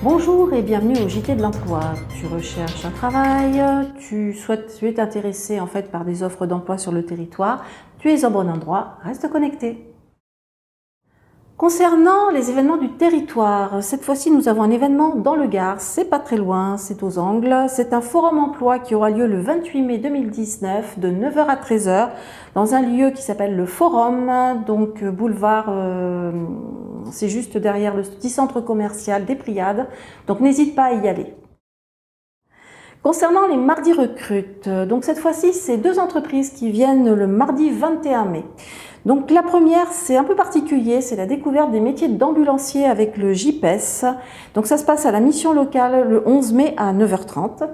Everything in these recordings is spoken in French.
Bonjour et bienvenue au JT de l'emploi. Tu recherches un travail, tu es intéressé en fait par des offres d'emploi sur le territoire, tu es au bon endroit, reste connecté. Concernant les événements du territoire, cette fois-ci nous avons un événement dans le Gard, c'est pas très loin, c'est aux Angles. C'est un forum emploi qui aura lieu le 28 mai 2019 de 9h à 13h dans un lieu qui s'appelle le Forum, donc boulevard, c'est juste derrière le petit centre commercial des Priades, donc n'hésite pas à y aller. Concernant les mardis recrutes, donc cette fois-ci c'est deux entreprises qui viennent le mardi 21 mai. Donc la première, c'est un peu particulier, c'est la découverte des métiers d'ambulancier avec le JPES. Donc ça se passe à la mission locale le 11 mai à 9h30.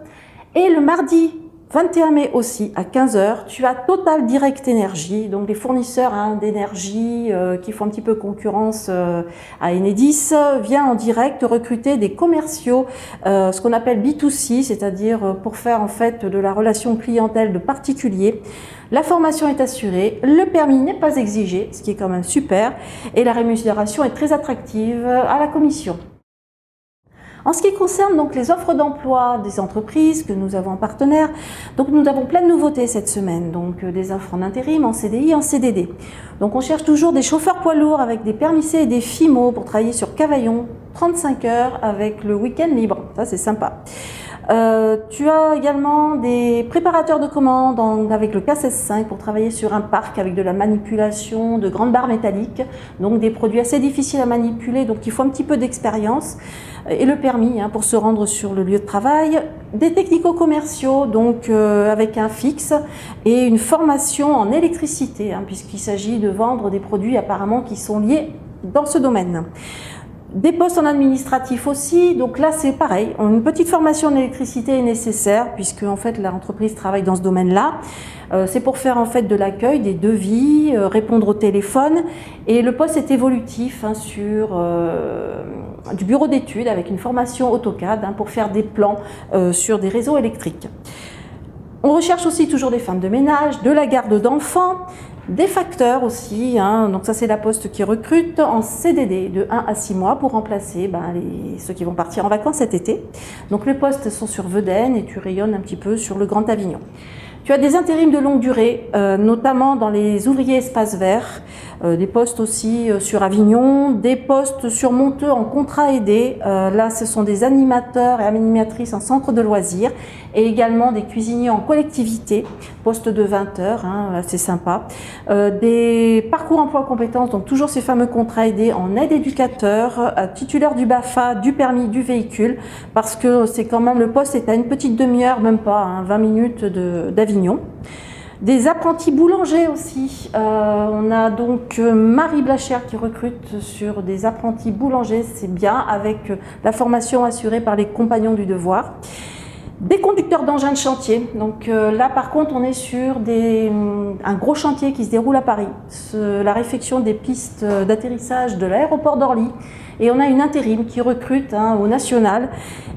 Et le mardi 21 mai aussi à 15h, tu as Total Direct Energy, donc les fournisseurs d'énergie qui font un petit peu concurrence à Enedis, vient en direct recruter des commerciaux, ce qu'on appelle B2C, c'est-à-dire pour faire en fait de la relation clientèle de particulier. La formation est assurée, le permis n'est pas exigé, ce qui est quand même super, et la rémunération est très attractive à la commission. En ce qui concerne donc les offres d'emploi des entreprises que nous avons en partenaire, donc nous avons plein de nouveautés cette semaine, donc des offres en intérim, en CDI, en CDD. Donc on cherche toujours des chauffeurs poids lourds avec des permis C et des FIMO pour travailler sur Cavaillon, 35 heures avec le week-end libre, ça c'est sympa. Tu as également des préparateurs de commandes avec le K16-5 pour travailler sur un parc avec de la manipulation de grandes barres métalliques, donc des produits assez difficiles à manipuler, donc il faut un petit peu d'expérience et le permis pour se rendre sur le lieu de travail. Des technico-commerciaux, donc avec un fixe et une formation en électricité, puisqu'il s'agit de vendre des produits apparemment qui sont liés dans ce domaine. Des postes en administratif aussi, donc là c'est pareil, une petite formation en électricité est nécessaire puisque en fait l'entreprise travaille dans ce domaine-là. C'est pour faire en fait de l'accueil, des devis, répondre au téléphone, et le poste est évolutif sur du bureau d'études avec une formation AutoCAD pour faire des plans sur des réseaux électriques. On recherche aussi toujours des femmes de ménage, de la garde d'enfants, des facteurs aussi, donc ça c'est la Poste qui recrute en CDD de 1 à 6 mois pour remplacer ceux qui vont partir en vacances cet été. Donc les postes sont sur Vedène et tu rayonnes un petit peu sur le Grand Avignon. Tu as des intérims de longue durée, notamment dans les ouvriers espaces verts, des postes aussi sur Avignon, des postes sur Monteux en contrat aidé. Là, ce sont des animateurs et animatrices en centre de loisirs et également des cuisiniers en collectivité, poste de 20 heures, c'est sympa. Des parcours emploi compétences, donc toujours ces fameux contrats aidés en aide éducateur, titulaire du BAFA, du permis du véhicule, parce que c'est quand même, le poste est à une petite demi-heure, même pas, 20 minutes d'Avignon. Des apprentis boulangers aussi. On a donc Marie Blachère qui recrute sur des apprentis boulangers, c'est bien, avec la formation assurée par les compagnons du devoir. Des conducteurs d'engins de chantier. Donc là par contre on est sur un gros chantier qui se déroule à Paris. La réfection des pistes d'atterrissage de l'aéroport d'Orly. Et on a une intérim qui recrute au national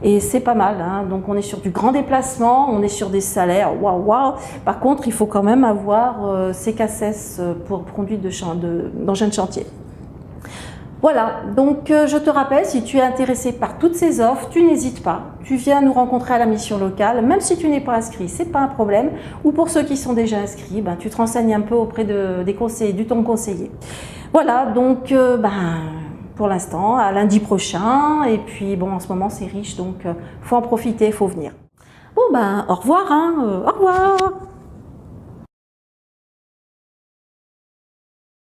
et c'est pas mal. Donc on est sur du grand déplacement, on est sur des salaires, waouh. Par contre il faut quand même avoir CK16 pour conduite d'engins de chantier. Voilà, donc je te rappelle, si tu es intéressé par toutes ces offres, tu n'hésites pas. Tu viens nous rencontrer à la mission locale, même si tu n'es pas inscrit, c'est pas un problème. Ou pour ceux qui sont déjà inscrits, tu te renseignes un peu auprès des conseillers, du ton conseiller. Voilà, donc pour l'instant, à lundi prochain. Et puis bon, en ce moment c'est riche, donc faut en profiter, faut venir. Bon au revoir, au revoir.